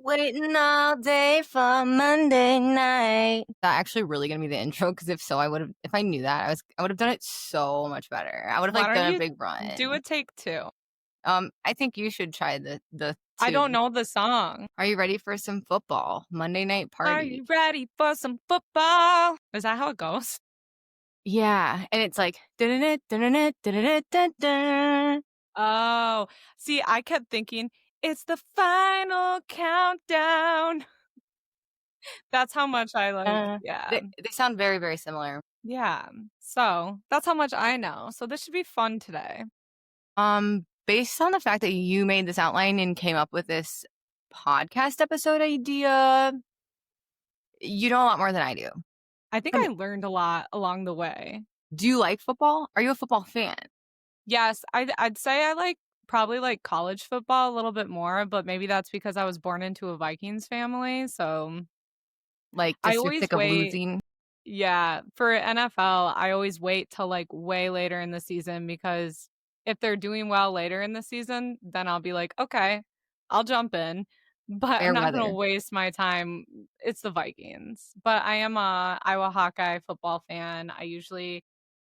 Waiting all day for Monday night. That actually really gonna be the intro, because if so, if I knew that, I would have done it so much better. I would have Why like don't done a you big do run. a take two? I think you should try the I don't two. know the song. Are you ready for some football? Monday night Are party. you ready for some football? Is that how it goes? Yeah, and it's like dun dun dun dun. Oh, see, I kept thinking it's the final countdown. That's how much I like, yeah. They sound very, very similar. Yeah. So that's how much I know. So this should be fun today. Based on the fact that you made this outline and came up with this podcast episode idea, you know a lot more than I do. I think And I learned a lot along the way. do you like football? Are you a football fan? Yes, I'd say I probably like college football a little bit more, but maybe that's because I was born into a Vikings family. So Like, I just you're always sick of wait. losing? Yeah, for NFL, I always wait till like way later in the season because if they're doing well later in the season, then I'll be like, okay, I'll jump in. But I'm Fair not gonna weather. waste my time. It's the Vikings. But I am a Iowa Hawkeye football fan. I usually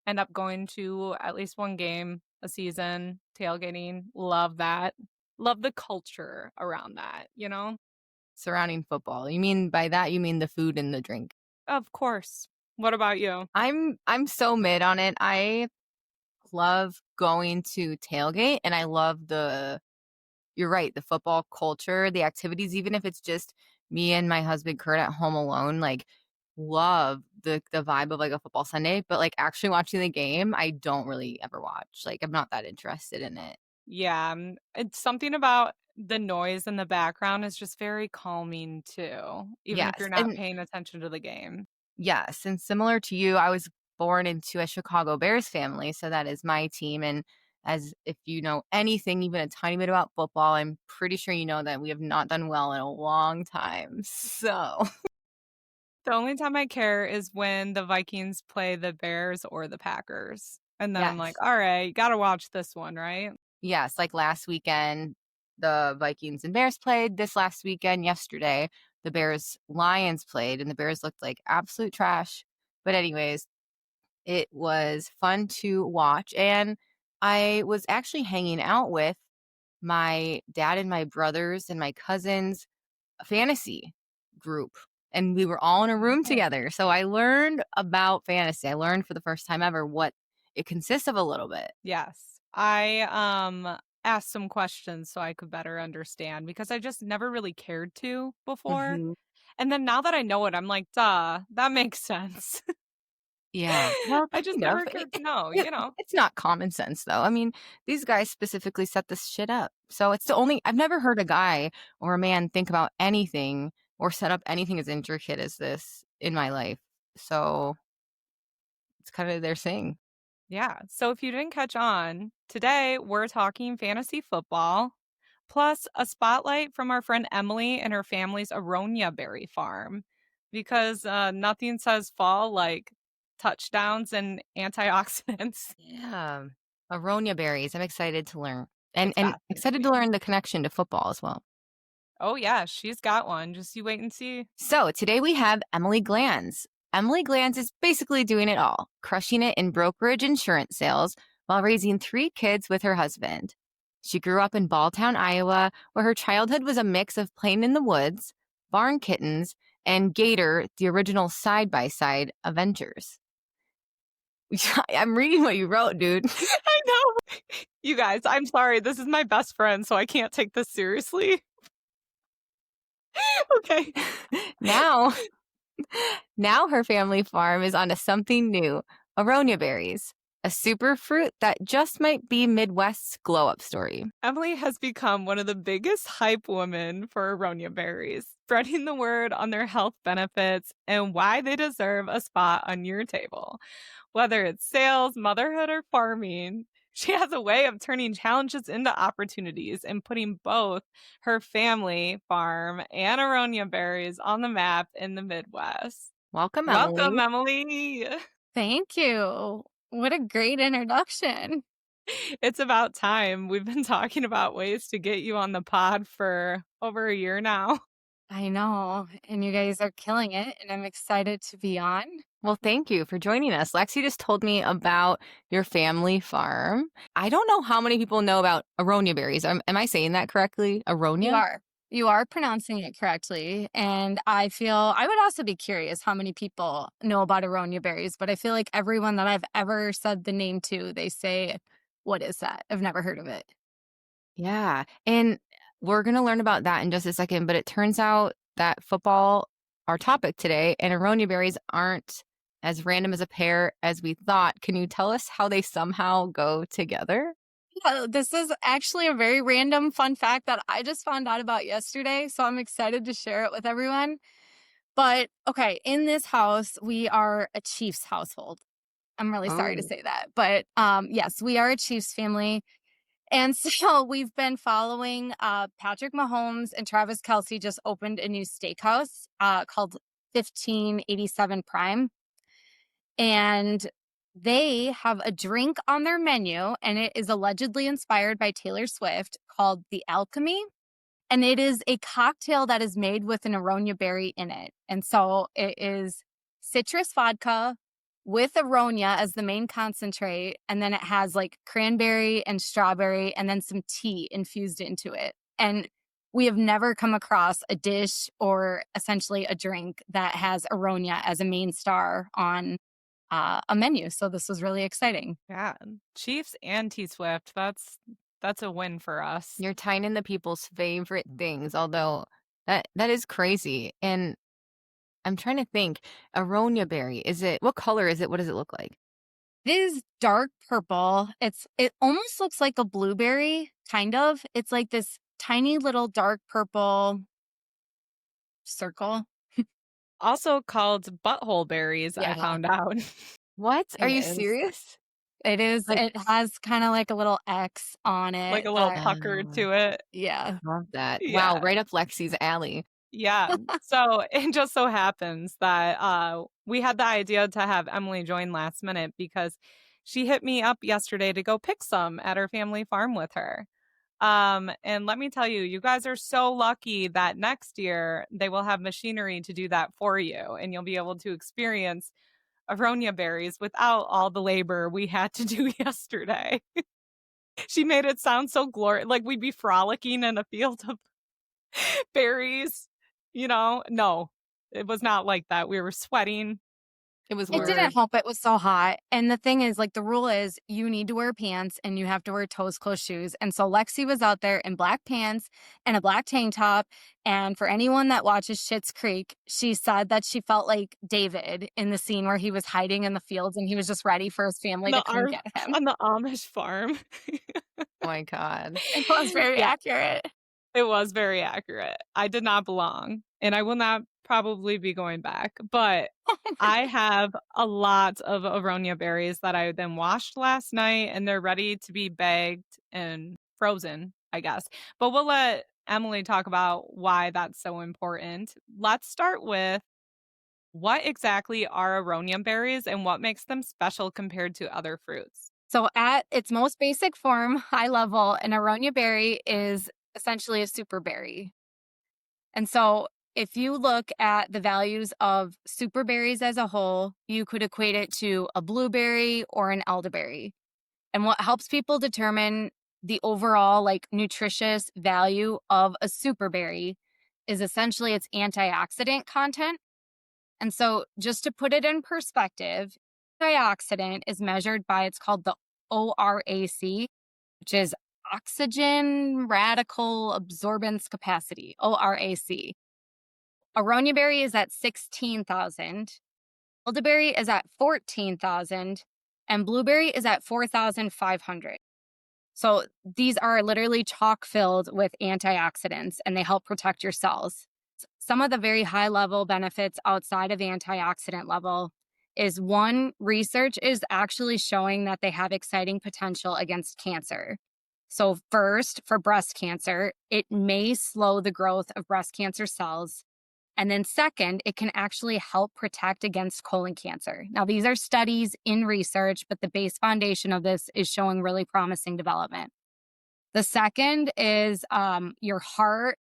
end up going to at least one game a season, tailgating. Love that. Love the culture around that, you know? Surrounding football. You mean by that, you mean the food and the drink. Of course. What about you? I'm so mid on it. I love going to tailgate, and I love you're right, the football culture, the activities, even if it's just me and my husband Kurt at home alone, like love the vibe of like a football Sunday, but like actually watching the game, I don't really ever watch. Like I'm not that interested in it. Yeah, it's something about the noise in the background is just very calming too, even if Yes. you're not And paying attention to the game. yes, and similar to you, I was born into a Chicago Bears family, so that is my team. And as if you know anything, even a tiny bit about football, I'm pretty sure you know that we have not done well in a long time. So The only time I care is when the Vikings play the Bears or the Packers. And then I'm like, yes. all right, gotta watch this one, right? Yes, like last weekend, the Vikings and Bears played. This last weekend, yesterday, the Bears Lions played, and the Bears looked like absolute trash. But, anyways, it was fun to watch. And I was actually hanging out with my dad and my brothers and my cousins' fantasy group. And we were all in a room Oh. together. So I learned about fantasy. I learned for the first time ever what it consists of a little bit. Yes. I asked some questions so I could better understand because I just never really cared to before. Mhm. And then now that I know it, I'm like, duh, that makes sense. Yeah. Well, I just kind of. never cared to know, you know? It's not common sense, though. I mean, these guys specifically set this shit up. So it's the only, I've never heard a guy or a man think about anything or set up anything as intricate as this in my life. So it's kind of their thing. Yeah. So if you didn't catch on, today we're talking fantasy football, plus a spotlight from our friend Emily and her family's aronia berry farm, because nothing says fall like touchdowns and antioxidants. Yeah. Aronia berries. I'm excited to learn. And It's and excited to fascinating. learn the connection to football as well. Oh, yeah, she's got one. Just you wait and see. So today we have Emily Glanz. Emily Glanz is basically doing it all, crushing it in brokerage insurance sales while raising 3 kids with her husband. She grew up in Balltown, Iowa, where her childhood was a mix of playing in the woods, barn kittens, and Gator, the original side-by-side Avengers. I'm reading what you wrote, dude. I know. You guys, I'm sorry. This is my best friend, so I can't take this seriously. Okay. Now, now her family farm is onto something new, aronia berries, a super fruit that just might be Midwest's glow-up story. Emily has become one of the biggest hype women for aronia berries, spreading the word on their health benefits and why they deserve a spot on your table. Whether it's sales, motherhood, or farming, she has a way of turning challenges into opportunities and putting both her family farm and aronia berries on the map in the Midwest. Welcome, Welcome, Emily. Emily. Thank you. What a great introduction. It's about time. We've been talking about ways to get you on the pod for over a year now. I know. And you guys are killing it. And I'm excited to be on. Well, thank you for joining us. Lexi just told me about your family farm. I don't know how many people know about aronia berries. Am I saying that correctly? You Aronia? are. You are pronouncing it correctly. And I feel I would also be curious how many people know about aronia berries, but I feel like everyone that I've ever said the name to, they say, what is that? I've never heard of it. Yeah. And we're going to learn about that in just a second. But it turns out that football, our topic today, and aronia berries aren't as random as a pair as we thought. Can you tell us how they somehow go together? Yeah, this is actually a very random fun fact that I just found out about yesterday. So I'm excited to share it with everyone. But okay, in this house, we are a Chiefs household. I'm really sorry to Oh. say that. But yes, we are a Chiefs family. And so we've been following Patrick Mahomes and Travis Kelsey just opened a new steakhouse called 1587 Prime. And they have a drink on their menu, and it is allegedly inspired by Taylor Swift called The Alchemy. And it is a cocktail that is made with an aronia berry in it. And so it is citrus vodka with aronia as the main concentrate. And then it has like cranberry and strawberry and then some tea infused into it. And we have never come across a dish or essentially a drink that has aronia as a main star on a menu. So this was really exciting. Yeah. Chiefs and T Swift. That's a win for us. You're tying in the people's favorite things, although that is crazy. And I'm trying to think, aronia berry, what color is it? What does it look like? It is dark purple. It almost looks like a blueberry, kind of. It's like this tiny little dark purple circle. Also called butthole berries, I Yeah, found out. What? Are it you is. serious? It is. Like, It has kind of like a little X on Like a it little that, pucker oh, to it. yeah. love that. Wow, Yeah. right up Lexi's alley. Yeah. So it just so happens that we had the idea to have Emily join last minute because she hit me up yesterday to go pick some at her family farm with her. And let me tell you, you guys are so lucky that next year they will have machinery to do that for you, and you'll be able to experience aronia berries without all the labor we had to do yesterday. She made it sound so glorious, like we'd be frolicking in a field of berries, you know? No, it was not like that. We were sweating. It was It worth didn't help. It was so hot. And the thing is, like, the rule is you need to wear pants and you have to wear toes closed shoes. And so Lexi was out there in black pants and a black tank top. And for anyone that watches Schitt's Creek, she said that she felt like David in the scene where he was hiding in the fields and he was just ready for his family to The come ar get him. On the Amish farm. Oh my God. It was very Yeah, accurate. it was very accurate. I did not belong, and I will not probably be going back, but I have a lot of aronia berries that I then washed last night, and they're ready to be bagged and frozen, I guess. But we'll let Emily talk about why that's so important. Let's start with what exactly are aronia berries and what makes them special compared to other fruits? So, at its most basic form, high level, an aronia berry is essentially a super berry. And so if you look at the values of super berries as a whole, you could equate it to a blueberry or an elderberry. And what helps people determine the overall like nutritious value of a super berry is essentially its antioxidant content. And so just to put it in perspective, antioxidant is measured by it's called the ORAC, which is oxygen radical absorbance capacity, ORAC. Aronia berry is at 16,000. Elderberry is at 14,000. And blueberry is at 4,500. So these are literally chock filled with antioxidants and they help protect your cells. Some of the very high level benefits outside of antioxidant level is one, research is actually showing that they have exciting potential against cancer. So, first, for breast cancer, it may slow the growth of breast cancer cells. And then, second, it can actually help protect against colon cancer. Now, these are studies in research, but the base foundation of this is showing really promising development. The second is your heart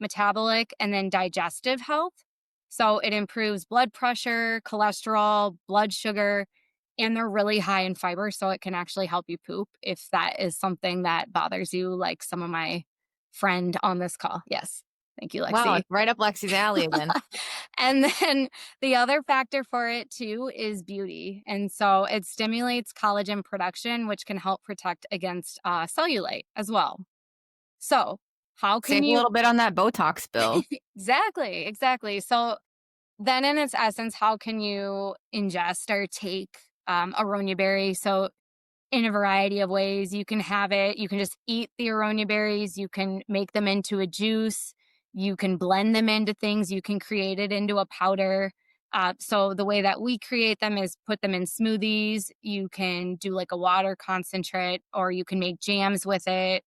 metabolic, and then digestive health. So it improves blood pressure, cholesterol, blood sugar, and they're really high in fiber. So it can actually help you poop if that is something that bothers you, like some of my friend on this call. Yes. Thank you, Wow, Lexie. it's right up Lexi's alley again. And then the other factor for it too is beauty. And so it stimulates collagen production, which can help protect against cellulite as well. So, how can Save a you little bit on that Botox bill. exactly. So, then in its essence, how can you ingest or take aronia berry? So, in a variety of ways. You can have it, you can just eat the aronia berries, you can make them into a juice, you can blend them into things, you can create it into a powder. So the way that we create them is put them in smoothies. You can do like a water concentrate, or you can make jams with it,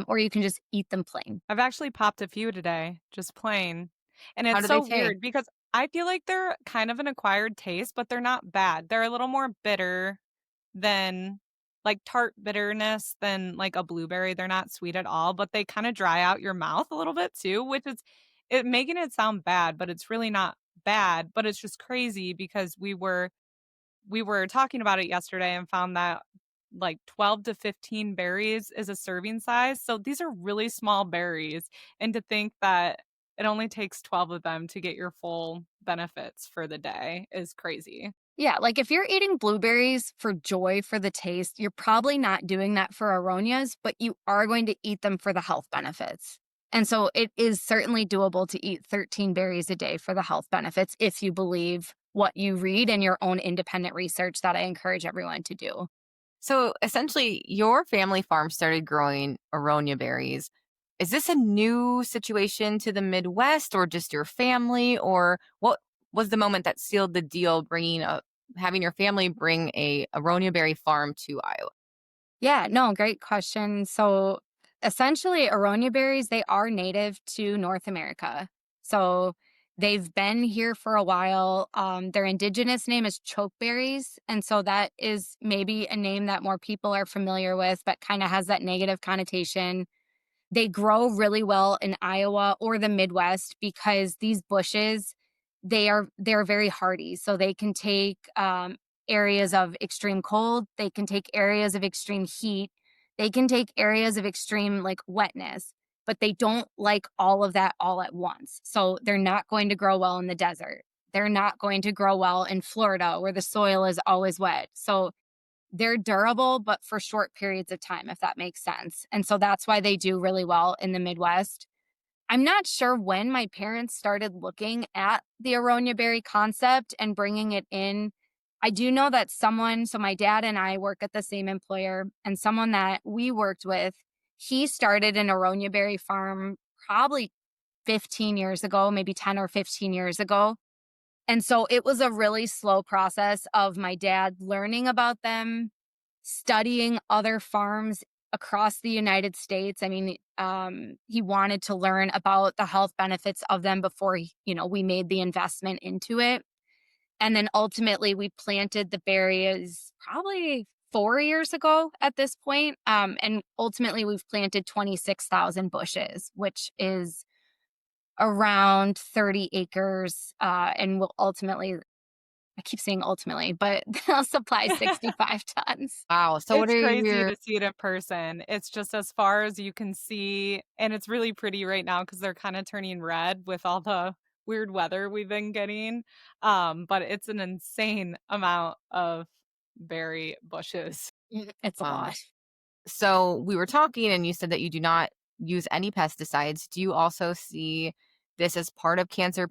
or you can just eat them plain. I've actually popped a few today, just plain. And How it's do they so taste? weird because I feel like they're kind of an acquired taste, but they're not bad. They're a little more bitter than like tart bitterness than like a blueberry. They're not sweet at all, but they kind of dry out your mouth a little bit too, which is it making it sound bad, but it's really not bad. But it's just crazy because we were talking about it yesterday and found that like 12 to 15 berries is a serving size. So these are really small berries. And to think that it only takes 12 of them to get your full benefits for the day is crazy. Yeah, like if you're eating blueberries for joy for the taste, you're probably not doing that for aronias, but you are going to eat them for the health benefits. And so it is certainly doable to eat 13 berries a day for the health benefits if you believe what you read in your own independent research that I encourage everyone to do. So essentially, your family farm started growing aronia berries. Is this a new situation to the Midwest, or just your family, or what was the moment that sealed the deal, having your family bring a aronia berry farm to Iowa? Yeah, no, great question. So essentially, aronia berries, they are native to North America. So they've been here for a while. Their indigenous name is chokeberries. And so that is maybe a name that more people are familiar with, but kind of has that negative connotation. They grow really well in Iowa or the Midwest because these bushes, they're very hardy. So they can take areas of extreme cold, they can take areas of extreme heat, they can take areas of extreme like wetness, but they don't like all of that all at once. So they're not going to grow well in the desert. They're not going to grow well in Florida where the soil is always wet. So they're durable, but for short periods of time, if that makes sense. And so that's why they do really well in the Midwest. I'm not sure when my parents started looking at the aronia berry concept and bringing it in. I do know that so my dad and I work at the same employer, and someone that we worked with, he started an aronia berry farm probably 15 years ago, maybe 10 or 15 years ago. And so it was a really slow process of my dad learning about them, studying other farms across the United States. I mean, he wanted to learn about the health benefits of them before we made the investment into it. And then ultimately, we planted the berries probably 4 years ago at this point. And ultimately, we've planted 26,000 bushes, which is around 30 acres, and will ultimately, I keep saying ultimately, but they'll supply 65 tons. Wow. So what It's are crazy your to see it in person. It's just as far as you can see, and it's really pretty right now because they're kind of turning red with all the weird weather we've been getting. But it's an insane amount of berry bushes. It's a wow. lot. So we were talking, and you said that you do not use any pesticides. Do you also see this as part of cancer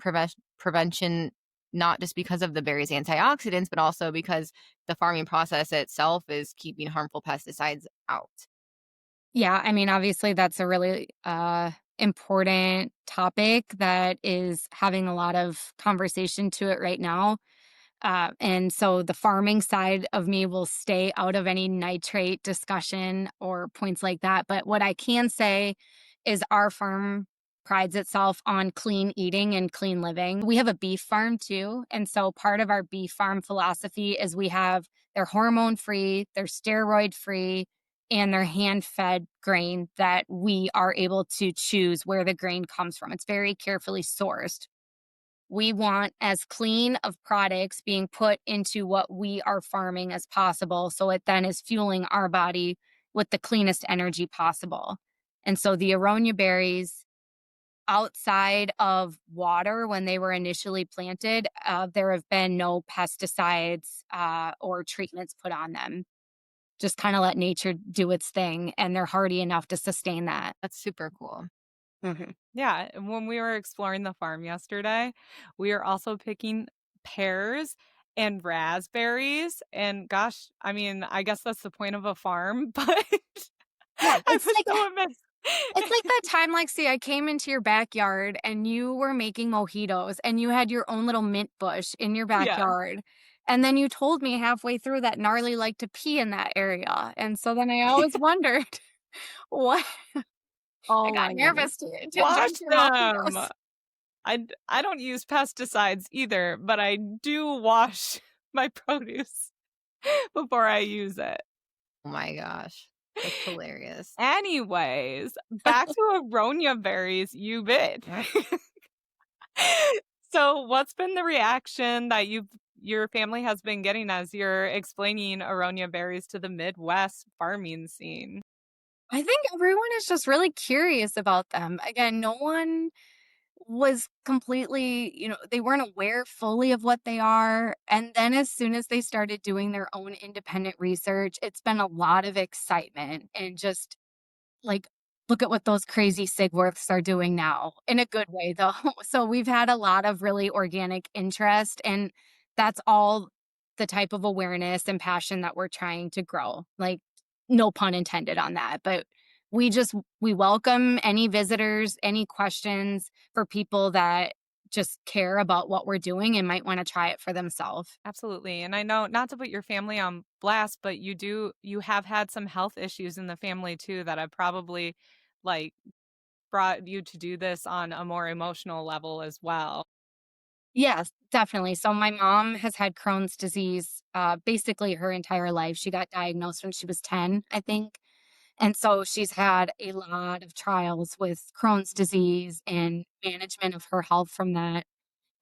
prevention, not just because of the berries' antioxidants, but also because the farming process itself is keeping harmful pesticides out? Yeah, I mean, obviously, that's a really important topic that is having a lot of conversation to it right now. And so the farming side of me will stay out of any nitrate discussion or points like that. But what I can say is our farm prides itself on clean eating and clean living. We have a beef farm too. And so part of our beef farm philosophy is they're hormone free, they're steroid free, and they're hand fed grain that we are able to choose where the grain comes from. It's very carefully sourced. We want as clean of products being put into what we are farming as possible. So it then is fueling our body with the cleanest energy possible. And so the aronia berries, outside of water when they were initially planted, there have been no pesticides or treatments put on them. Just kind of let nature do its thing, and they're hardy enough to sustain that. That's super cool. Mhm. Yeah, and when we were exploring the farm yesterday, we were also picking pears and raspberries. And gosh, I mean, I guess that's the point of a farm, but Yeah, I was so amazed. it's like that time, Lexi, I came into your backyard and you were making mojitos and you had your own little mint bush in your Yeah. backyard. And then you told me halfway through that gnarly liked to pee in that area. And so then I always wondered what I Oh got my goodness. nervous to Wash drink your them. mojitos. I don't use pesticides either, but I do wash my produce before I use it. Oh my gosh. That's hilarious. Anyways, back to aronia berries, you bit. So, what's been the reaction that your family has been getting as you're explaining aronia berries to the Midwest farming scene? I think everyone is just really curious about them. Again, no one was completely, they weren't aware fully of what they are. And then as soon as they started doing their own independent research, it's been a lot of excitement and just like, look at what those crazy Sigworths are doing now in a good way, though. So we've had a lot of really organic interest, and that's all the type of awareness and passion that we're trying to grow. Like, no pun intended on that, but we welcome any visitors, any questions for people that just care about what we're doing and might want to try it for themselves. Absolutely. And I know not to put your family on blast, but you have had some health issues in the family too that have probably like brought you to do this on a more emotional level as well. Yes, definitely. So my mom has had Crohn's disease basically her entire life. She got diagnosed when she was 10, I think. And so she's had a lot of trials with Crohn's disease and management of her health from that.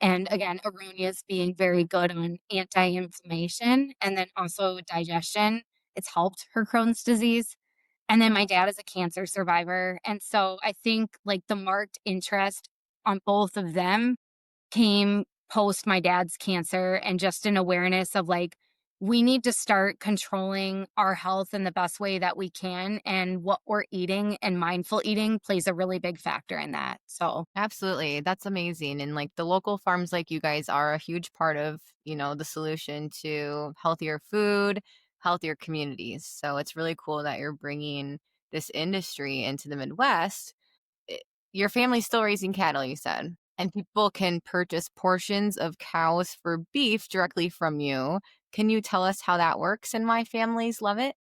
And again, Aronia's being very good on anti-inflammation and then also digestion. It's helped her Crohn's disease. And then my dad is a cancer survivor. And so I think like the marked interest on both of them came post my dad's cancer and just an awareness of like, we need to start controlling our health in the best way that we can. And what we're eating and mindful eating plays a really big factor in that. So, Absolutely. That's amazing. And like the local farms like you guys are a huge part of, the solution to healthier food, healthier communities. So it's really cool that you're bringing this industry into the Midwest. I- Your family's still raising cattle, you said, and people can purchase portions of cows for beef directly from you. Can you tell us how that works and why families love it?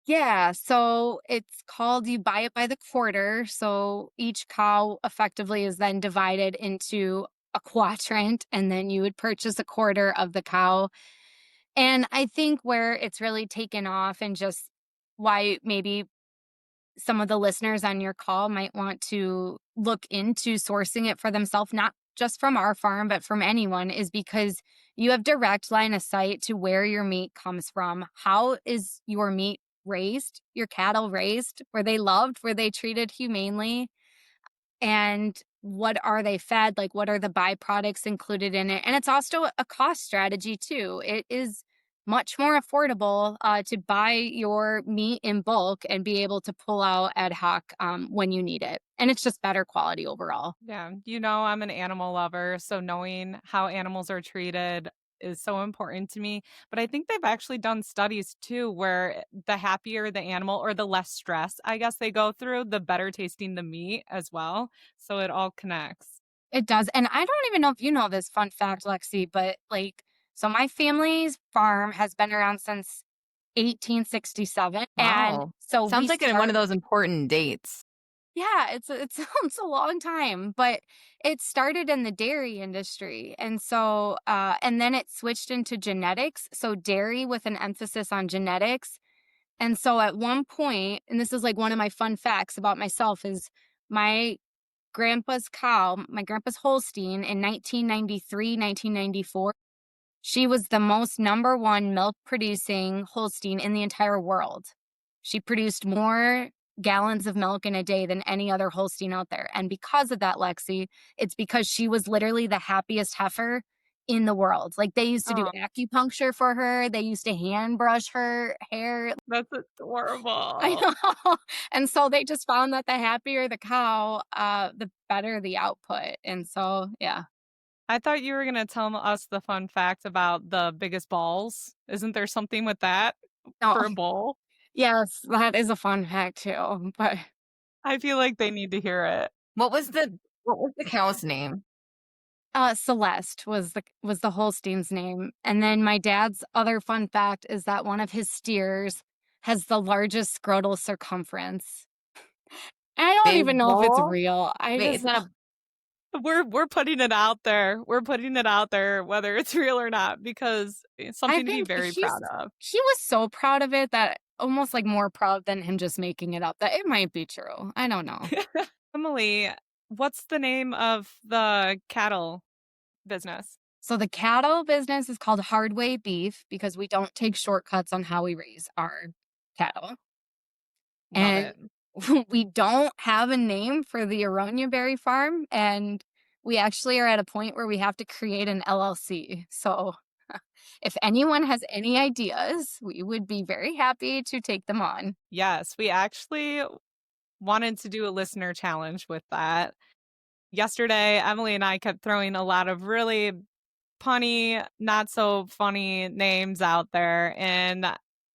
yeah, so it's called you buy it by the quarter. So each cow effectively is then divided into a quadrant, and then you would purchase a quarter of the cow. And I think where it's really taken off and just why maybe some of the listeners on your call might want to look into sourcing it for themselves, not just from our farm, but from anyone, is because you have direct line of sight to where your meat comes from. How is your meat raised? Your cattle raised? Were they loved? Were they treated humanely? And what are they fed? Like, what are the byproducts included in it? And it's also a cost strategy, too. It is much more affordable to buy your meat in bulk and be able to pull out ad hoc when you need it. And it's just better quality overall. Yeah, I'm an animal lover, so knowing how animals are treated is so important to me. But I think they've actually done studies too where the happier the animal or the less stress, I guess, they go through, the better tasting the meat as well. So it all connects. It does. And I don't even know if you know this fun fact, Lexi, but like, so my family's farm has been around since 1867. And Wow. so Sounds we like one of started. those important dates. Yeah, it's it's a long time, but it started in the dairy industry. And so and then it switched into genetics, so dairy with an emphasis on genetics. And so at one point, and this is like one of my fun facts about myself, is my grandpa's cow, my grandpa's Holstein in 1993, 1994, she was the most number one milk producing Holstein in the entire world. She produced more gallons of milk in a day than any other Holstein out there. And because of that, Lexi, it's because she was literally the happiest heifer in the world. Like they used to do Oh, acupuncture for her, they used to hand brush her hair. that's I adorable. know. And so they just found that the happier the cow, the better the output. And so, yeah. I thought you were gonna tell us the fun fact about the biggest balls. Isn't there something with that No, for a bull? yes, that is a fun fact too. But I feel like they need to hear it. What was the cow's name? Celeste was the Holstein's name. And then my dad's other fun fact is that one of his steers has the largest scrotal circumference. I don't Big even know if it's bull? real. I Wait, it's just not a We're putting it out there. We're putting it out there, whether it's real or not, because it's I something to be think very proud of. he was so proud of it that almost like more proud than him just making it up that it might be true. I don't know. Emily, what's the name of the cattle business? So the cattle business is called Hardway Beef because we don't take shortcuts on how we raise our cattle. Love And it. we don't have a name for the aronia berry farm, and we actually are at a point where we have to create an LLC. So if anyone has any ideas, we would be very happy to take them on. Yes, we actually wanted to do a listener challenge with that. Yesterday, Emily and I kept throwing a lot of really punny, not so funny names out there. And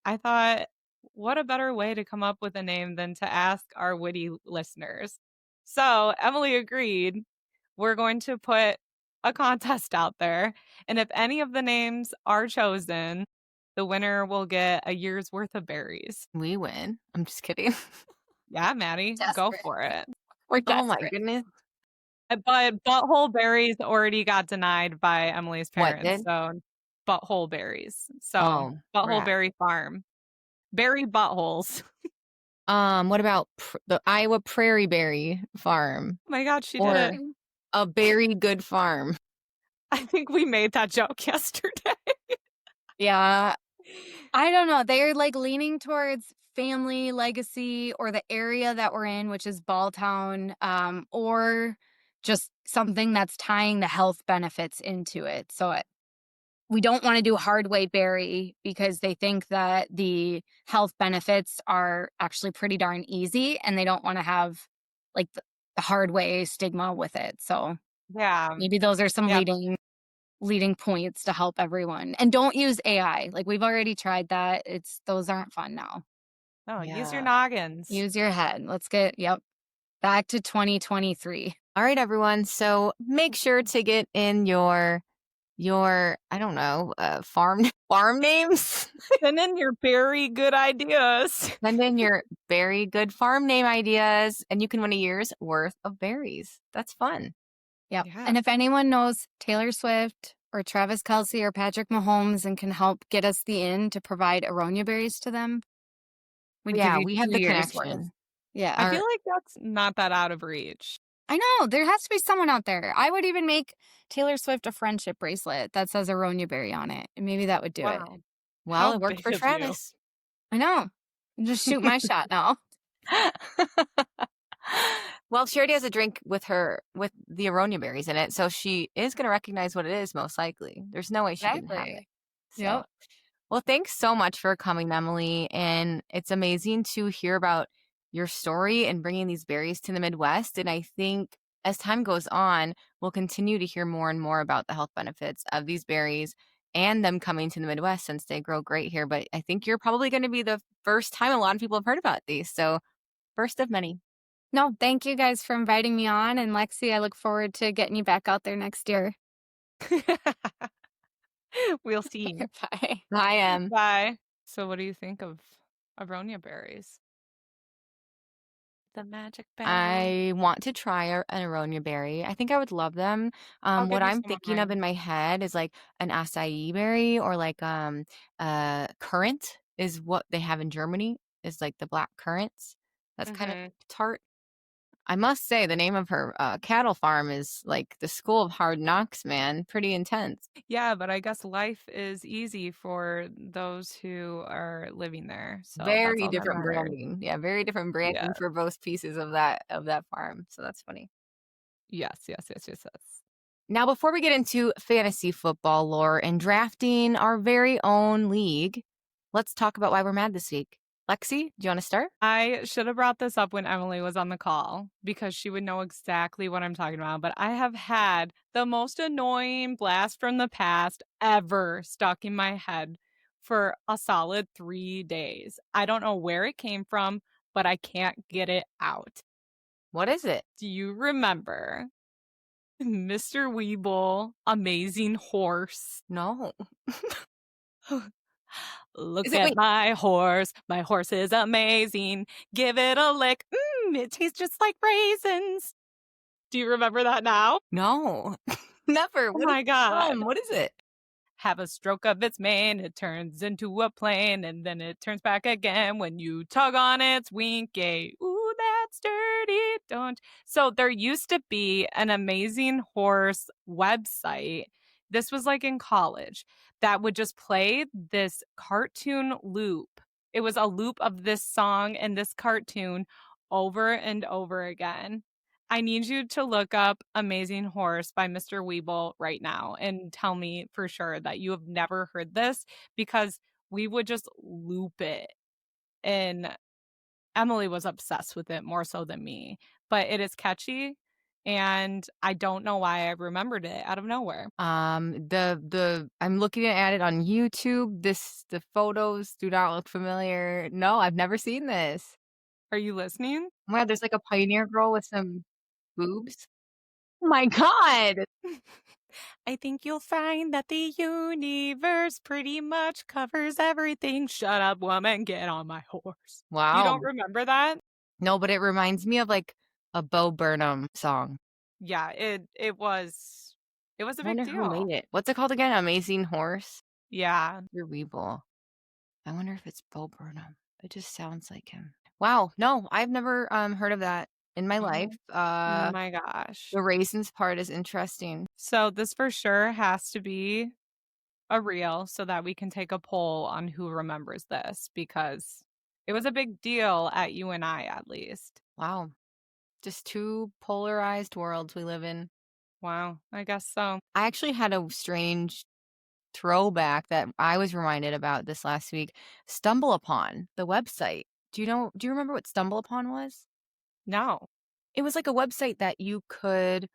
I thought, what a better way to come up with a name than to ask our witty listeners? So Emily agreed. We're going to put a contest out there. And if any of the names are chosen, the winner will get a year's worth of berries. we win. I'm just kidding. Yeah, Maddie, go Desperate. for it. We're Oh my desperate. goodness. But butthole berries already got denied by Emily's What parents. did? So butthole berries. So Oh, butthole crap. berry farm. Berry buttholes. What about the Iowa Prairie Berry Farm Oh my God, she did or it. a berry good farm? I think we made that joke yesterday. Yeah. I don't know. They're like leaning towards family legacy or the area that we're in, which is Balltown, or just something that's tying the health benefits into it. So we don't want to do hardway berry because they think that the health benefits are actually pretty darn easy and they don't want to have like the hard way stigma with it. So Yeah. maybe those are some Yep. leading points to help everyone. And don't use AI. Like we've already tried that. Those aren't fun now. Oh, use your Yeah. noggins. Use your head. Let's get back to 2023. All right, everyone. So make sure to get in your I don't know, farm names. Send in your very good ideas. Send in your very good farm name ideas, and you can win a year's worth of berries. That's fun. Yep. Yeah. And if anyone knows Taylor Swift or Travis Kelce or Patrick Mahomes and can help get us the in to provide aronia berries to them, we'd give Yeah, you we have 2 the years worth. connection. Yeah. I feel like that's not that out of reach. I know. There has to be someone out there. I would even make Taylor Swift a friendship bracelet that says aronia berry on it. And maybe that would do it. Wow. Well, How it worked big for of you. Travis. I know. Just shoot my shot now. Well, she already has a drink with the aronia berries in it, so she is going to recognize what it is most likely. There's no way she didn't have it. Exactly. So, Yep. well, thanks so much for coming, Emily, and it's amazing to hear about your story and bringing these berries to the Midwest. And I think as time goes on, we'll continue to hear more and more about the health benefits of these berries and them coming to the Midwest since they grow great here. But I think you're probably going to be the first time a lot of people have heard about these. So first of many. No, thank you guys for inviting me on. And Lexi, I look forward to getting you back out there next year. We'll see. Bye. I am. Bye. So what do you think of aronia berries? The magic berry. I want to try an aronia berry. I think I would love them. I'll What give you I'm some of thinking of mine. in my head is like an acai berry or like currant is what they have in Germany, is like the black currants. That's kind of tart. I must say the name of her cattle farm is like the school of hard knocks, man. Pretty intense. Yeah, but I guess life is easy for those who are living there. So that's Very all that different matters. branding. Yeah, very different Yeah. branding for both pieces of that farm. So that's funny. Yes, yes, yes, yes, yes. Now, before we get into fantasy football lore and drafting our very own league, let's talk about why we're mad this week. Lexi, do you want to start? I should have brought this up when Emily was on the call because she would know exactly what I'm talking about. But I have had the most annoying blast from the past ever stuck in my head for a solid 3 days. I don't know where it came from, but I can't get it out. What is it? Do you remember Mr. Weeble, Amazing Horse? No. Look Is it at wait? my horse. My horse is amazing. Give it a lick. It tastes just like raisins. Do you remember that now? No. Never. Oh What is my it from? God. What is it? Have a stroke of its mane, it turns into a plane, and then it turns back again when you tug on its winky. Ooh, that's dirty, don't. So there used to be an Amazing Horse website. This was like in college that would just play this cartoon loop. It was a loop of this song and this cartoon over and over again. I need you to look up Amazing Horse by Mr. Weeble right now and tell me for sure that you have never heard this because we would just loop it. And Emily was obsessed with it more so than me, but it is catchy. And I don't know why I remembered it out of nowhere. The I'm looking at it on YouTube. The photos do not look familiar. No, I've never seen this. Are you listening? Oh my God, there's like a pioneer girl with some boobs. Oh my God. I think you'll find that the universe pretty much covers everything. Shut up, woman. Get on my horse. You Wow. don't remember that? No, but it reminds me of like a Bo Burnham song. Yeah, it was a I big wonder who deal. made it. What's it called again? Amazing Horse? Yeah. Your Weeble. I wonder if it's Bo Burnham. It just sounds like him. Wow. No, I've never heard of that in my life. Oh my gosh. The raisins part is interesting. So this for sure has to be a reel so that we can take a poll on who remembers this because it was a big deal at UNI at least. Wow. Just two polarized worlds we live in. Wow, I guess so. I actually had a strange throwback that I was reminded about this last week. Stumble Upon, the website. Do you remember what Stumble Upon was? No. It was like a website that you could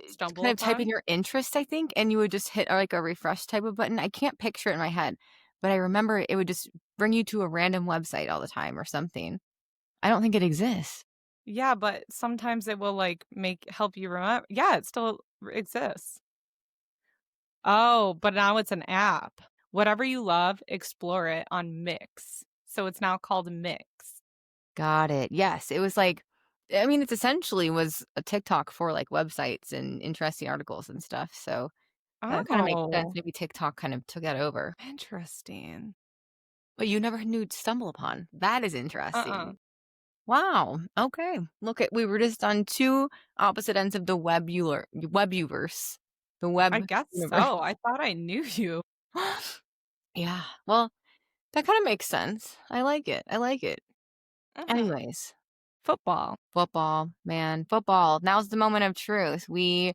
Stumble kind of type in upon? your interest, I think, and you would just hit like a refresh type of button. I can't picture it in my head, but I remember it would just bring you to a random website all the time or something. I don't think it exists. Yeah, but sometimes it will like help you remember. Yeah, it still exists. Oh, but now it's an app. Whatever you love, explore it on Mix. So it's now called Mix. Got it. Yes, it was like, I mean, it's essentially was a TikTok for like websites and interesting articles and stuff. So that kind of makes sense. Oh, Maybe TikTok kind of took that over. interesting. But you never knew to stumble upon. That is Uh-uh. interesting. Wow. Okay. Look at we were just on two opposite ends of the webuverse. The I web guess universe. so. I thought I knew you. Yeah. Well, that kind of makes sense. I like it. I like it. Uh-huh. Anyways, Football. football, man, football. Now's the moment of truth. We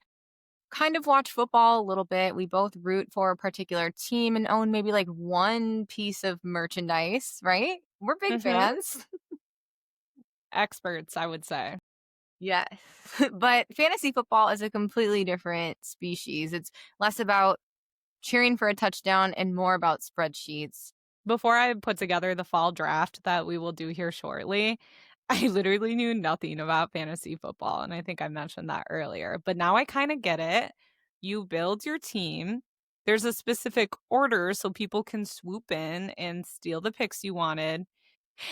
kind of watch football a little bit. We both root for a particular team and own maybe like one piece of merchandise, right? We're big Mm-hmm. fans. Experts, I would say. Yes. But fantasy football is a completely different species. It's less about cheering for a touchdown and more about spreadsheets. Before I put together the fall draft that we will do here shortly, I literally knew nothing about fantasy football. And I think I mentioned that earlier. But now I kind of get it. You build your team. There's a specific order so people can swoop in and steal the picks you wanted.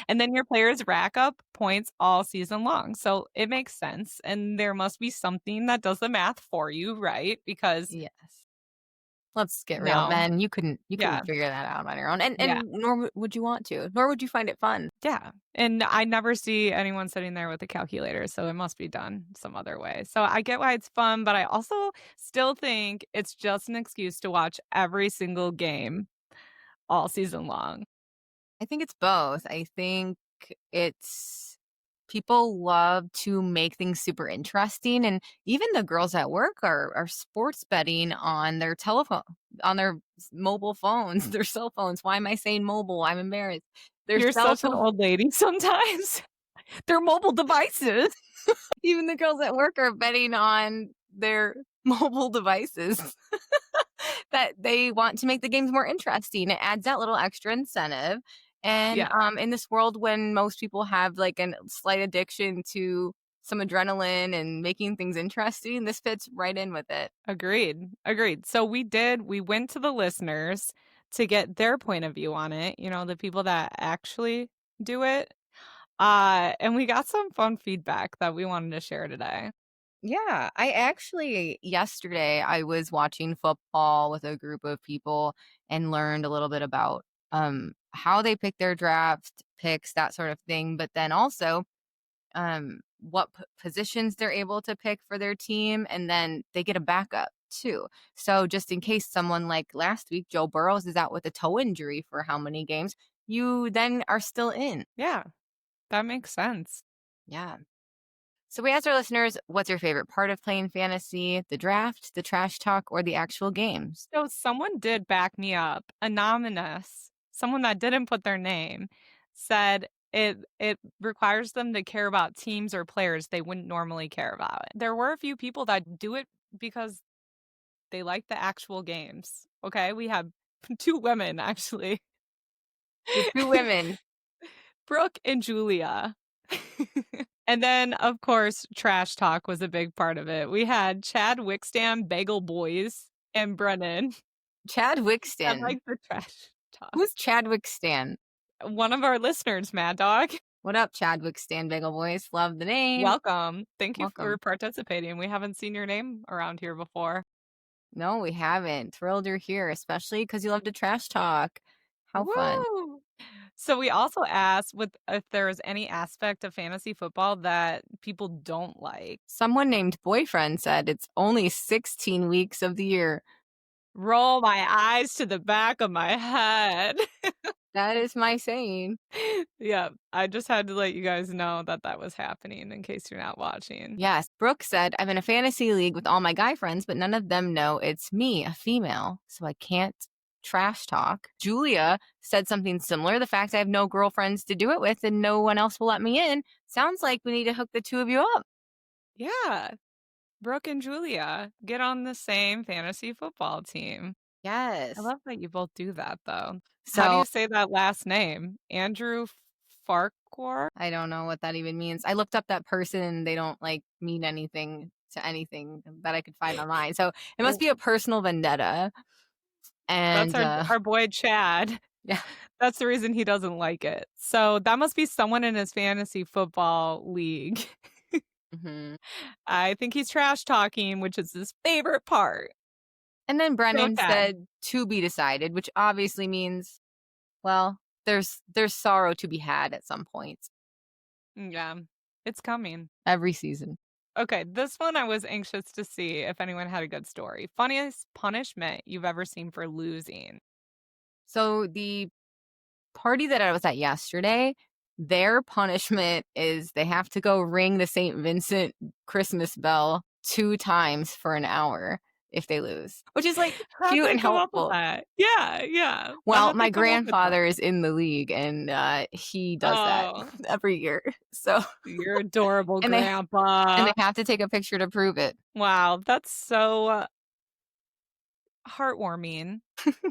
And then your players rack up points all season long. So it makes sense. And there must be something that does the math for you, right? Because Yes. Let's get real, No. men. You couldn't Yeah. figure that out on your own, and Yeah. nor would you want to, nor would you find it fun. Yeah. And I never see anyone sitting there with a calculator, so it must be done some other way. So I get why it's fun, but I also still think it's just an excuse to watch every single game all season long. I think it's both. I think it's people love to make things super interesting, and even the girls at work are sports betting on their telephone, on their mobile phones, their cell phones. Why am I saying mobile? I'm embarrassed. Their You're cell such an phone. old lady sometimes. They're mobile devices. Even the girls at work are betting on their mobile devices that they want to make the games more interesting. It adds that little extra incentive. And Yeah, in this world when most people have like a slight addiction to some adrenaline and making things interesting, this fits right in with it. agreed. Agreed. So we went to the listeners to get their point of view on it, the people that actually do it. And we got some fun feedback that we wanted to share today. Yeah, I actually yesterday I was watching football with a group of people and learned a little bit about how they pick their draft picks, that sort of thing, but then also what positions they're able to pick for their team, and then they get a backup too. So just in case someone like last week Joe Burrows is out with a toe injury for how many games, you then are still in. Yeah, that makes sense. Yeah. So we asked our listeners, what's your favorite part of playing fantasy? The draft, the trash talk, or the actual games? So someone did back me up. Anonymous, someone that didn't put their name, said it requires them to care about teams or players they wouldn't normally care about. There were a few people that do it because they like the actual games. Okay, we have two women actually. The two women. Brooke and Julia. And then, of course, trash talk was a big part of it. We had Chad Wickstam, Bagel Boys, and Brennan. Chad I Wickston. like the trash talk. Who's Chadwick Stan? One of our listeners, Mad Dog. What up, Chadwick Stan Bagel Boys? Love the name. Welcome. Thank you for Welcome. participating. We haven't seen your name around here before. No, we haven't. Thrilled you're here, especially because you love to trash talk. How fun. Woo! So we also asked if there was any aspect of fantasy football that people don't like. Someone named Boyfriend said it's only 16 weeks of the year. Roll my eyes to the back of my head. That is my saying. Yeah, I just had to let you guys know that was happening in case you're not watching. Yes. Brooke said, I'm in a fantasy league with all my guy friends, but none of them know it's me, a female, so I can't trash talk. Julia said something similar. The fact I have no girlfriends to do it with and no one else will let me in sounds like we need to hook the two of you up. Yeah. Brooke and Julia get on the same fantasy football team. Yes. I love that you both do that, though. So How do you say that last name? Andrew Farquhar? I don't know what that even means. I looked up that person and they don't like mean anything to anything that I could find online. So it must be a personal vendetta. That's And our boy Chad. yeah. That's the reason he doesn't like it. So that must be someone in his fantasy football league. Mm-hmm. I think he's trash talking, which is his favorite part. And then Brennan Okay. said to be decided, which obviously means, well, there's sorrow to be had at some point Yeah, it's coming. every season. Okay, this one I was anxious to see if anyone had a good story. Funniest punishment you've ever seen for losing. So the party that I was at yesterday, their punishment is they have to go ring the St. Vincent Christmas bell 2 times for an hour if they lose, which is like How'd cute they and come up with helpful. that? Yeah. Well, How'd my they come up with that? grandfather is in the league and he does that Oh, every year. So you're adorable, and they Grandpa. have to take a picture to prove it. Wow, that's so heartwarming.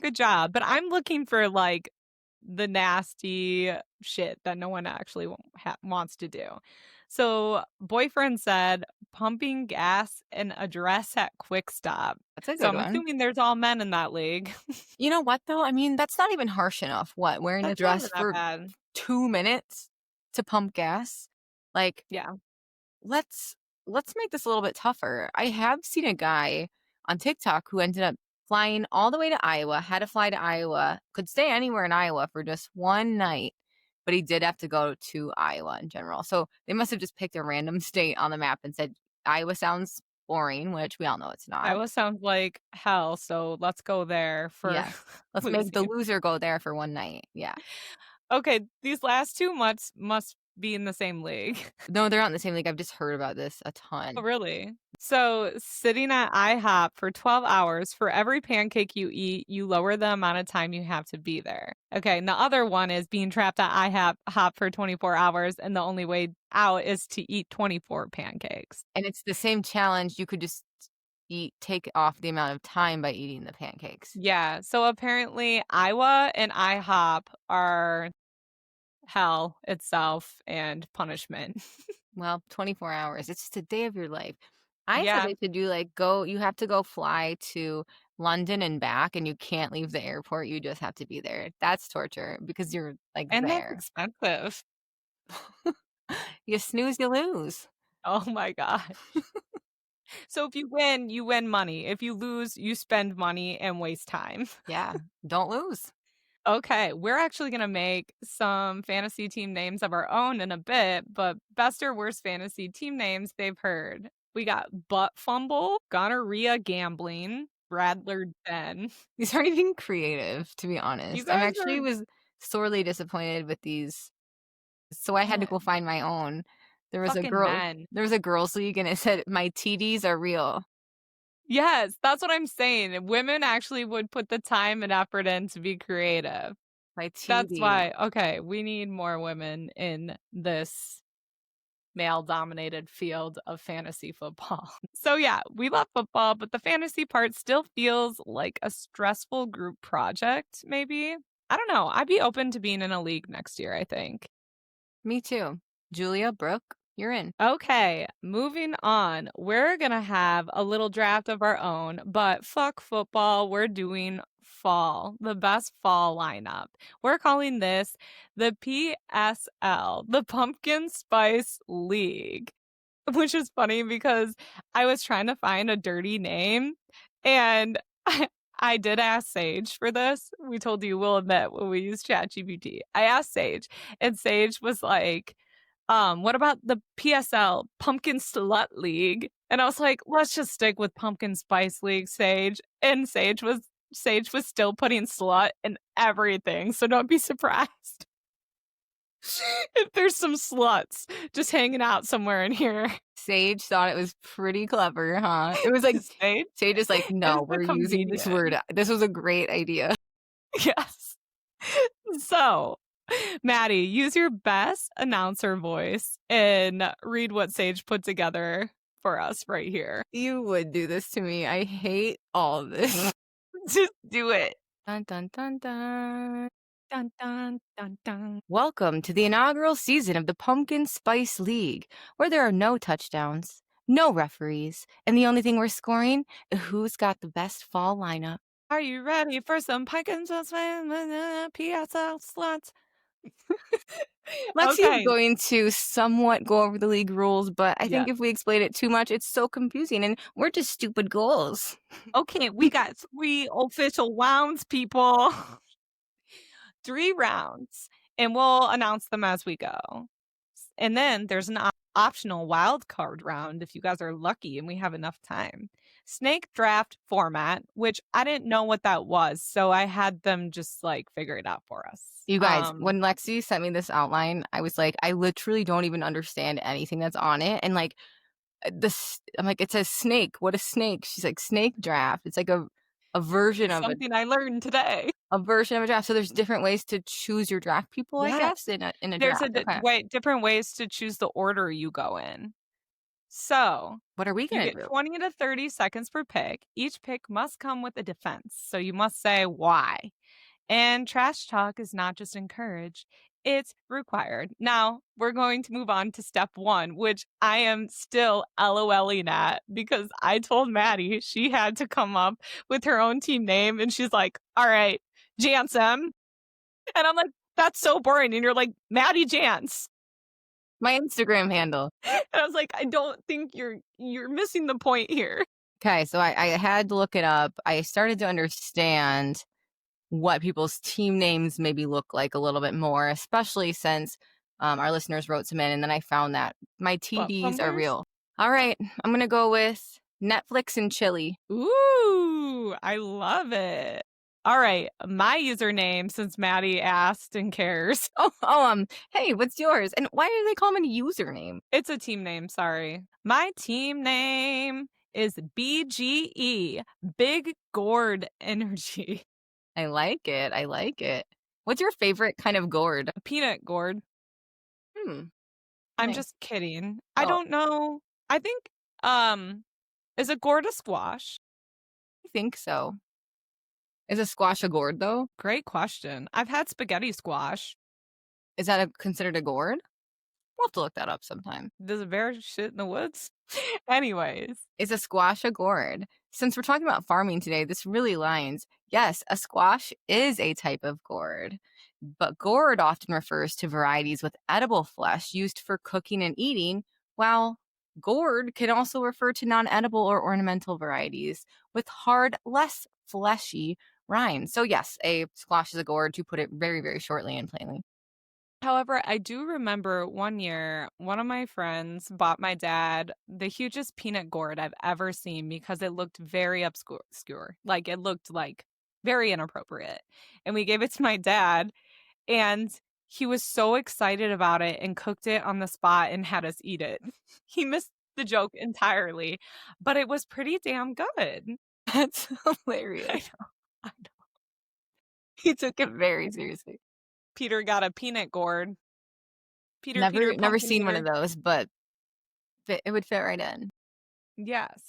Good job. But I'm looking for like the nasty shit that no one actually wants to do. So, boyfriend said pumping gas in a dress at Quick Stop. That's a So, good I'm one. assuming there's all men in that league. You know what though? I mean, that's not even harsh enough. What, wearing a That's not dress even that for bad. 2 minutes to pump gas? Like, Yeah. let's make this a little bit tougher. I have seen a guy on TikTok who ended up flying all the way to Iowa, had to fly to Iowa, could stay anywhere in Iowa for just one night, but he did have to go to Iowa in general. So they must have just picked a random state on the map and said, Iowa sounds boring, which we all know it's not. Iowa sounds like hell, so let's go there for Yeah. Let's make the losing. loser go there for one night. Yeah. Okay, these last 2 months must be in the same league. No, they're not in the same league. I've just heard about this a Oh, ton. really? So, sitting at IHOP for 12 hours, for every pancake you eat, you lower the amount of time you have to be there. Okay, and the other one is being trapped at IHOP for 24 hours, and the only way out is to eat 24 pancakes. And it's the same challenge. You could just take off the amount of time by eating the pancakes. Yeah, so apparently Iowa and IHOP are hell itself and punishment. Well, 24 hours. It's just a day of your life. I said Yeah, they should do you have to go fly to London and back, and you can't leave the airport. You just have to be there. That's torture because you're like and that's there. expensive. You snooze, you lose. Oh my god. So if you win money. If you lose, you spend money and waste time. Yeah, don't lose. Okay, we're actually going to make some fantasy team names of our own in a bit, but best or worst fantasy team names they've heard. We got butt fumble, gonorrhea gambling, Bradler Den. These aren't even creative, to be You honest. I guys actually are was sorely disappointed with these, so I had to go men. find my own. There was a Fucking girl. men. There was a girls' league, and it said my TDs are real. Yes, that's what I'm saying. Women actually would put the time and effort in to be creative. My That's TD. why, okay, we need more women in this male-dominated field of fantasy football. So yeah, we love football, but the fantasy part still feels like a stressful group project, maybe. I don't know. I'd be open to being in a league next year, I think. Me too. Julia, Brooke, you're in. Okay, moving on. We're gonna have a little draft of our own, but fuck football. We're doing fall, the best fall lineup. We're calling this the PSL, the Pumpkin Spice League, which is funny because I was trying to find a dirty name and I did ask Sage for this. We told you we'll admit when we use ChatGPT. I asked Sage, and Sage was like, what about the PSL Pumpkin Slut League? And I was like, let's just stick with Pumpkin Spice League, Sage. And Sage was still putting slut in everything, so don't be surprised if there's some sluts just hanging out somewhere in here. Sage thought it was pretty clever, huh? It was like Sage Sage is like, is no, the we're using this comedian. word. This was a great idea. Yes. So, Maddie, use your best announcer voice and read what Sage put together for us right here. You would do this to me. I hate all of this. Just do it. Dun dun dun dun. Dun, dun, dun, dun. Welcome to the inaugural season of the Pumpkin Spice League, where there are no touchdowns, no referees, and the only thing we're scoring is who's got the best fall lineup. Are you ready for some pumpkin spice PSL sluts? Lexi is Okay. going to somewhat go over the league rules, but I think Yeah. if we explain it too much, it's so confusing, and we're just stupid goals. Okay, we got 3 official rounds, people. 3 rounds, and we'll announce them as we go. And then there's an optional wild card round if you guys are lucky and we have enough time. Snake draft format, which I didn't know what that was, so I had them just like figure it out for us. You guys, when Lexi sent me this outline, I was like, I literally don't even understand anything that's on it. And like I'm like, it says snake. What is snake? She's like, snake draft. It's like a version of something I learned today. a version of a draft. So there's different ways to choose your draft people, I Yeah. guess, in a There's draft. a different ways to choose the order you go in. So What are we you gonna get do? 20 to 30 seconds per pick. Each pick must come with a defense, so you must say why. And trash talk is not just encouraged, it's required. Now, we're going to move on to step 1, which I am still LOLing at because I told Maddie she had to come up with her own team name, and she's like, all right, Jansen. And I'm like, that's so boring. And you're like, Maddie Jans. My Instagram handle. And I was like, I don't think you're missing the point here. Okay, so I had to look it up. I started to understand what people's team names maybe look like a little bit more, especially since our listeners wrote some in, and then I found that my Butt TBs are pumpers? real. All right, I'm going to go with Netflix and chili. Ooh, I love it. All right, my username, since Maddie asked and cares, Hey, what's yours? And why do they call me a username? it's a team name, sorry. My team name is BGE, Big Gourd Energy. I like it. I like it. What's your favorite kind of gourd? Peanut gourd. Hmm. I'm Nice. just kidding. I Oh, don't know. I think, is a gourd a squash? I think so. Is a squash a gourd though? Great question. I've had spaghetti squash. Is that considered a gourd? We'll have to look that up sometime. Does a bear shit in the woods? Anyways. Is a squash a gourd? Since we're talking about farming today, this really aligns. Yes, a squash is a type of gourd, but gourd often refers to varieties with edible flesh used for cooking and eating, while gourd can also refer to non-edible or ornamental varieties with hard, less fleshy rinds. So yes, a squash is a gourd, to put it very, very shortly and plainly. However, I do remember one year, one of my friends bought my dad the hugest peanut gourd I've ever seen because it looked very obscure. Like it looked like very inappropriate. And we gave it to my dad, and he was so excited about it and cooked it on the spot and had us eat it. He missed the joke entirely, but it was pretty damn good. That's I hilarious. know. I know. He took it very seriously. Peter got a peanut gourd. Peter, Never pumpkin seen one eater. of those, but it would fit right in. Yes.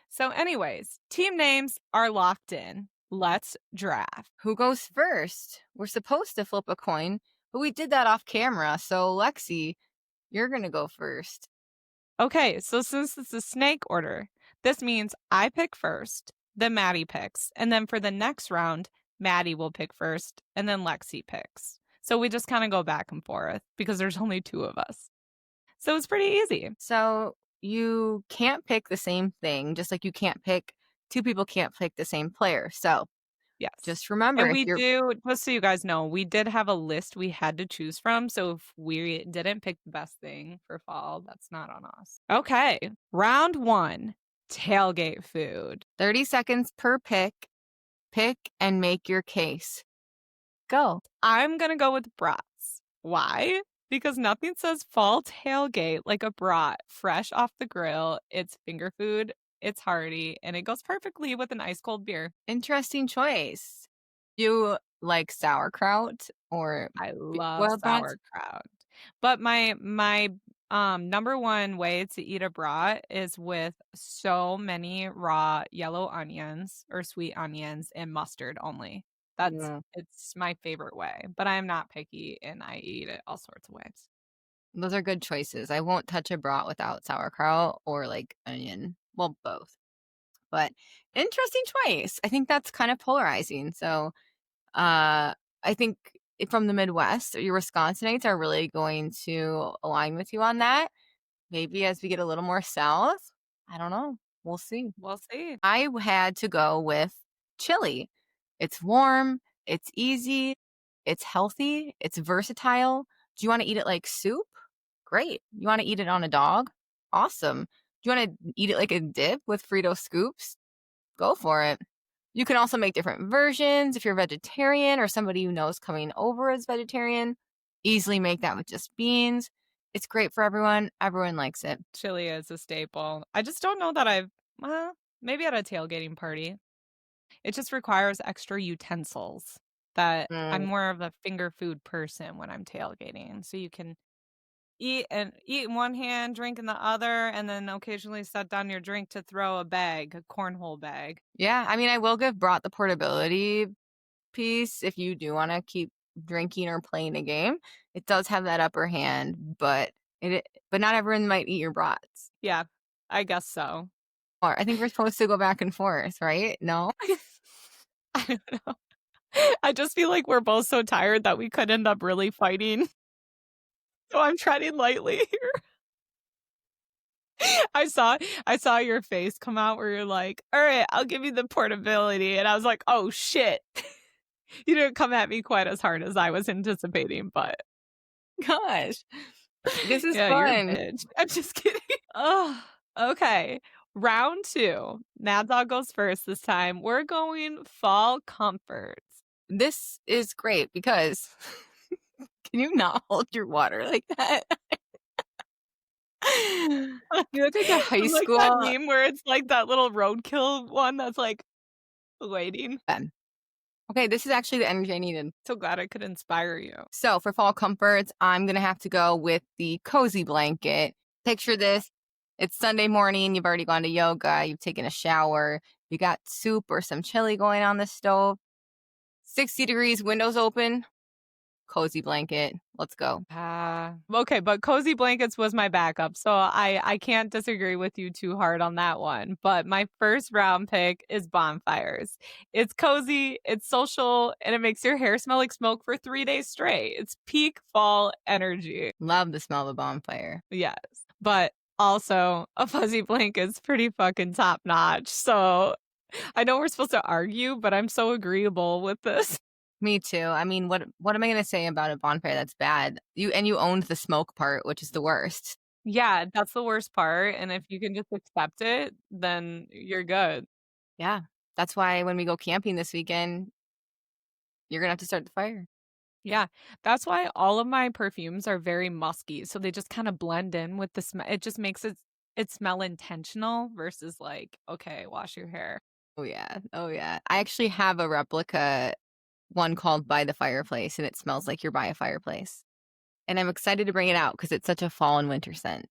So, anyways, team names are locked in. Let's draft. Who goes first? We're supposed to flip a coin, but we did that off camera. So, Lexie, you're going to go first. Okay, so since it's a snake order, this means I pick first, then Maddie picks, and then for the next round, Maddie will pick first, and then Lexie picks. So we just kind of go back and forth because there's only two of us. So it's pretty easy. So, you can't pick the same thing, just like two people can't pick the same player. So, Yes. just remember, And if we you're do, just so you guys know, we did have a list we had to choose from. So if we didn't pick the best thing for fall, that's not on us. Okay. Round 1, tailgate food. 30 seconds per pick and make your case. Go. I'm going to go with brats. Why? Because nothing says fall tailgate like a brat fresh off the grill. It's finger food, it's hearty, and it goes perfectly with an ice cold beer. Interesting choice. You like sauerkraut or I love boiled brats? sauerkraut. But my number one way to eat a brat is with so many raw yellow onions or sweet onions and mustard only. Yeah. It's my favorite way, but I am not picky and I eat it all sorts of ways. Those are good choices. I won't touch a brat without sauerkraut or like onion. Well, both. But interesting choice. I think that's kind of polarizing. So, I think from the Midwest, your Wisconsinites are really going to align with you on that. Maybe as we get a little more south, I don't know. We'll see. We'll see. I had to go with chili. It's warm, it's easy, it's healthy, it's versatile. Do you want to eat it like soup? Great. You want to eat it on a dog? Awesome. Do you want to eat it like a dip with Frito scoops? Go for it. You can also make different versions if you're vegetarian or somebody you know is coming over as vegetarian. Easily make that with just beans. It's great for everyone. Everyone likes it. Chili is a staple. I just don't know that well, maybe at a tailgating party. It just requires extra utensils. That I'm more of a finger food person when I'm tailgating. So you can eat in one hand, drink in the other, and then occasionally set down your drink to throw a cornhole bag. Yeah, I mean, I will give brought the portability piece if you do want to keep drinking or playing a game. It does have that upper hand, but not everyone might eat your brats. Yeah, I guess so. Or I think we're supposed to go back and forth, right? No? I don't know. I just feel like we're both so tired that we could end up really fighting. So I'm treading lightly here. I saw your face come out where you're like, "All right, I'll give you the portability." And I was like, "Oh shit." You didn't come at me quite as hard as I was anticipating, but Gosh, this is yeah, you're a fun. bitch. I'm just kidding. Oh, okay. Round 2. Mad Dog goes first this time. We're going fall comforts. This is great because can you not hold your water like that? You look like a high Like that school. meme where it's like that little roadkill one that's like waiting. Okay, this is actually the energy I needed. So glad I could inspire you. So for fall comforts, I'm gonna have to go with the cozy blanket. Picture this. It's Sunday morning, you've already gone to yoga, you've taken a shower, you got soup or some chili going on the stove, 60 degrees, windows open, cozy blanket. Let's go. Okay, but cozy blankets was my backup, so I can't disagree with you too hard on that one. But my first round pick is bonfires. It's cozy, it's social, and it makes your hair smell like smoke for 3 days straight. It's peak fall energy. Love the smell of a bonfire. Yes. But also, a fuzzy blanket's pretty fucking top notch. So I know we're supposed to argue, but I'm so agreeable with this. Me too. I mean, what am I gonna say about a bonfire that's bad? You owned the smoke part, which is the worst. Yeah, that's the worst part. And if you can just accept it, then you're good. Yeah. That's why when we go camping this weekend, you're gonna have to start the fire. Yeah, that's why all of my perfumes are very musky. So they just kind of blend in with the smell. It just makes it smell intentional versus like, okay, wash your hair. Oh yeah. Oh yeah. I actually have a replica one called By the Fireplace, and it smells like you're by a fireplace. And I'm excited to bring it out because it's such a fall and winter scent.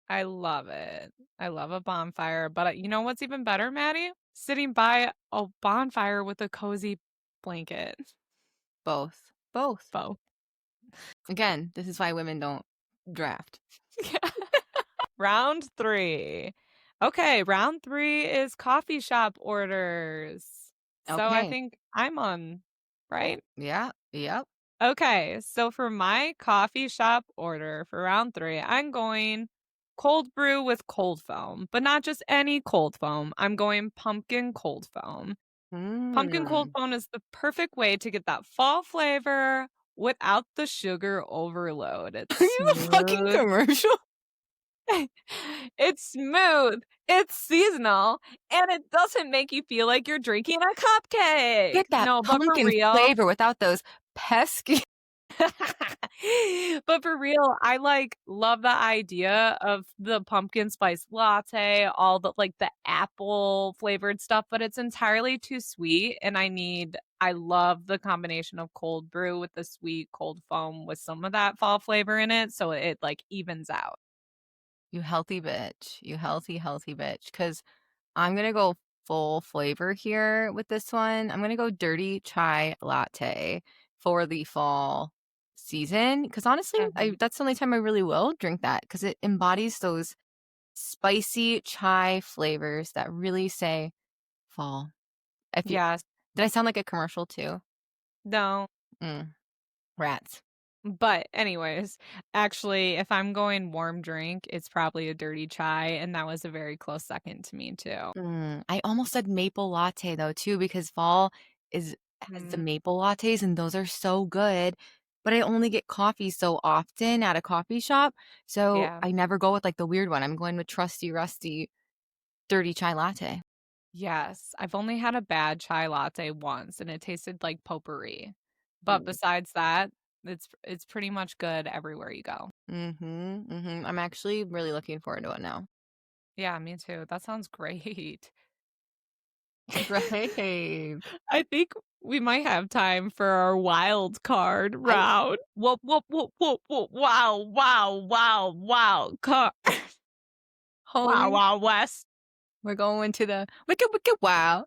I love it. I love a bonfire. But you know what's even better, Maddie? Sitting by a bonfire with a cozy blanket. Both. Both. Both. Again, this is why women don't draft. Round 3. Okay, round 3 is coffee shop orders. So I Okay. think I'm on, right? Yeah. Yep. Okay, so for my coffee shop order for round 3, I'm going cold brew with cold foam, but not just any cold foam. I'm going pumpkin cold foam. Pumpkin cold Mm. foam is the perfect way to get that fall flavor without the sugar overload. It's Are you a fucking smooth. commercial? It's smooth, it's seasonal, and it doesn't make you feel like you're drinking a cupcake. Get that No, but for pumpkin real. flavor without those pesky. But for real, I love the idea of the pumpkin spice latte, all the the apple flavored stuff, but it's entirely too sweet. And I love the combination of cold brew with the sweet cold foam with some of that fall flavor in it. So it evens out. You healthy bitch. You healthy, healthy bitch. Because I'm going to go full flavor here with this one. I'm going to go dirty chai latte for the fall season. Because honestly, Mhm. that's the only time I really will drink that because it embodies those spicy chai flavors that really say fall. If you, Yes. did I sound like a commercial too? No. Mm, rats. But anyways, actually, if I'm going warm drink, it's probably a dirty chai, and that was a very close second to me too. I almost said maple latte though too because fall is has the Mm, maple lattes and those are so good. But I only get coffee so often at a coffee shop, so yeah. I never go with like the weird one. I'm going with trusty rusty dirty chai latte. Yes. I've only had a bad chai latte once, and it tasted like potpourri. But Ooh. besides that, it's pretty much good everywhere you go. I'm actually really looking forward to it now. Yeah, me too. That sounds great. Right. I think we might have time for our wild card I round. Whoop, whoop, whoop, whoop, whoop. Wow, wow, wow, wow. Wow, holy wow, West. we're going to the wicked wild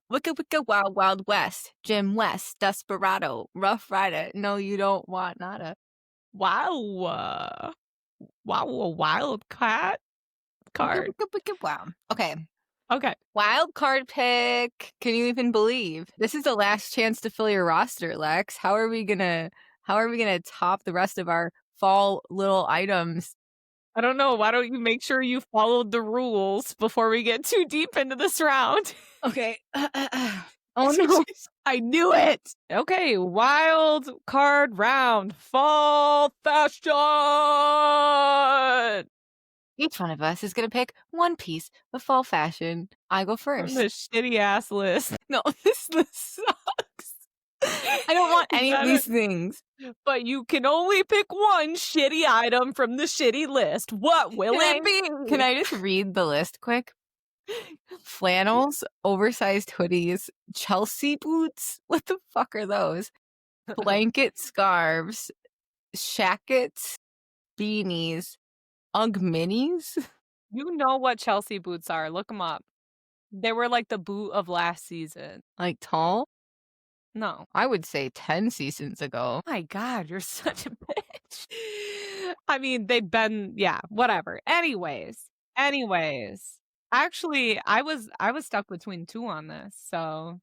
wild west. Jim West, Desperado, Rough Rider. No, you don't want nada. Wow. Wow, a wild cat card. Wow. Okay. Okay. Wild card pick. Can you even believe? This is the last chance to fill your roster, Lex. How are we gonna top the rest of our fall little items? I don't know. Why don't you make sure you followed the rules before we get too deep into this round? Okay. Oh no. I knew it. Okay, wild card round. Fall fashion. Each one of us is going to pick one piece of fall fashion. I go From first. the shitty ass list. No, this list sucks. I don't want any of these things. But you can only pick one shitty item from the shitty list. What will it be? Can I just read the list quick? Flannels, oversized hoodies, Chelsea boots. What the fuck are those? Blanket scarves, shackets, beanies, Ugg minis. You know what Chelsea boots are. Look them up. They were like the boot of last season. Like tall? No. I would say 10 seasons ago. Oh my God, you're such a bitch. I mean, they've been, yeah, whatever. Anyways. Actually, I was stuck between two on this, so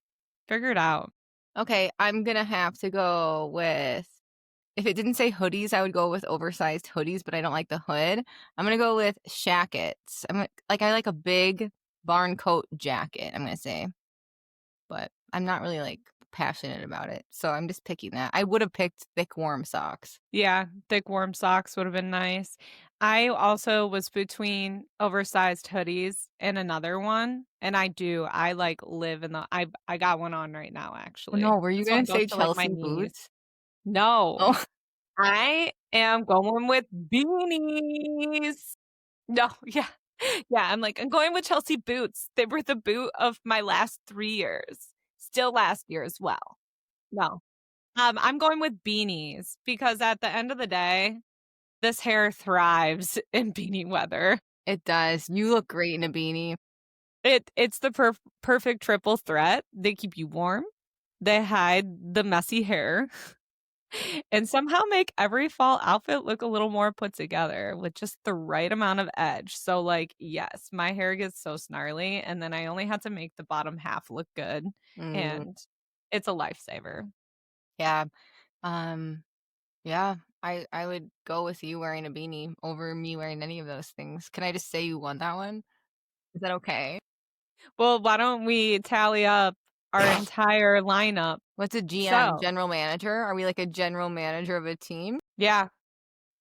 figure it out. Okay, I'm gonna have to go with, if it didn't say hoodies, I would go with oversized hoodies, but I don't like the hood. I'm gonna go with shackets. I like a big barn coat jacket, I'm gonna say. But I'm not really like passionate about it. So I'm just picking that. I would have picked thick warm socks. Yeah, thick warm socks would have been nice. I also was between oversized hoodies and another one. And I like live in the I got one on right now actually. No, were you This one gonna say goes to, like, my Chelsea knees. boots? No. Oh, I am going with beanies. No, yeah. Yeah, I'm going with Chelsea boots. They were the boot of my last 3 years. Still last year as well. No. I'm going with beanies because at the end of the day, this hair thrives in beanie weather. it does. You look great in a beanie. It's the perfect triple threat. They keep you warm. They hide the messy hair. And somehow make every fall outfit look a little more put together with just the right amount of edge. So, like, yes, my hair gets so snarly, and then I only had to make the bottom half look good, and it's a lifesaver. Yeah. Yeah. I would go with you wearing a beanie over me wearing any of those things. Can I just say you won that one? Is that okay? Well, why don't we tally up our entire lineup? What's a GM? So, General manager? Are we like a general manager of a team? yeah,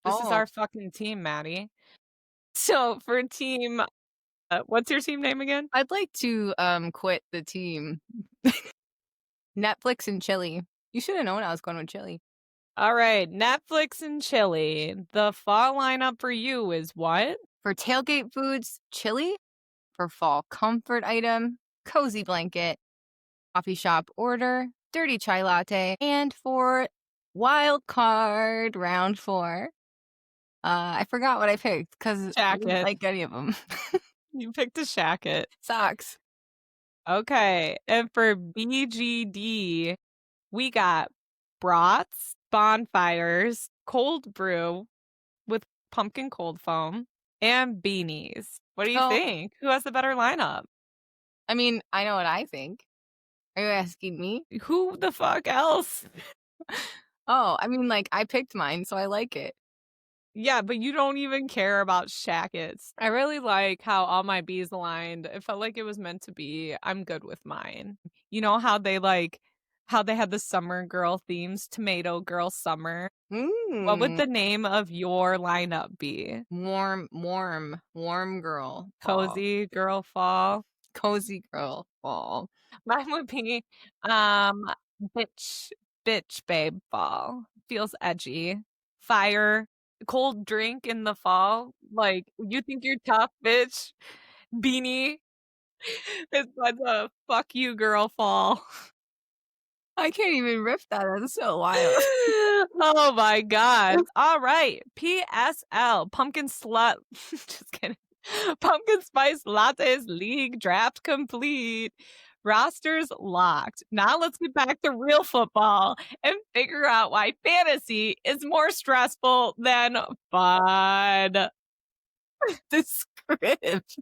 this is Oh, our fucking team, Maddie. So for team, what's your team name again? I'd like to quit the team. Netflix and chili. You should have known I was going with chili. All right, Netflix and chili. The fall lineup for you is what? For tailgate foods, chili. For fall comfort item, cozy blanket. Coffee shop order, dirty chai latte. And for wild card round 4, I forgot what I picked because I didn't Jacket. like any of them. You picked a shacket. Socks. Okay, and for BGD, we got brats, bonfires, cold brew with pumpkin cold foam, and beanies. What do you So, think? Who has the better lineup? I mean, I know what I think. Are you asking me? Who the fuck else? Oh, I mean, like, I picked mine, so I like it. Yeah, but you don't even care about shackets. I really like how all my bees aligned. It felt like it was meant to be. I'm good with mine. You know how they had the summer girl themes, tomato girl summer. What would the name of your lineup be? Warm girl. Fall. Cozy girl fall. Cozy girl fall. Mine would be bitch babe fall. Feels edgy. Fire. Cold drink in the fall. Like, you think you're tough, bitch. Beanie. It's like a fuck you girl fall. I can't even riff that. That's so wild. Oh my God. All right. PSL. Pumpkin slut. Just kidding. Pumpkin spice lattes league draft complete. Rosters locked. Now let's get back to real football and figure out why fantasy is more stressful than fun. The script.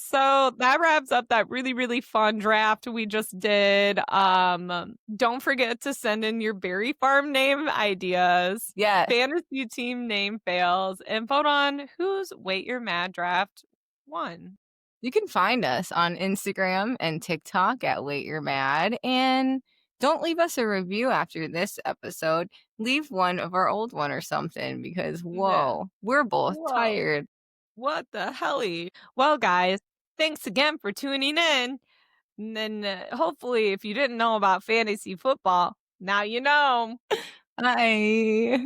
So that wraps up that really, really fun draft we just did. Don't forget to send in your berry farm name ideas, Yes. fantasy team name fails, and vote on whose Wait Your Mad draft won. You can find us on Instagram and TikTok at Wait You're Mad. And don't leave us a review after this episode. Leave one of our old one or something because, whoa, we're both Whoa. tired. What the helly? Well, guys, thanks again for tuning in. And then hopefully, if you didn't know about fantasy football, now you know. Bye.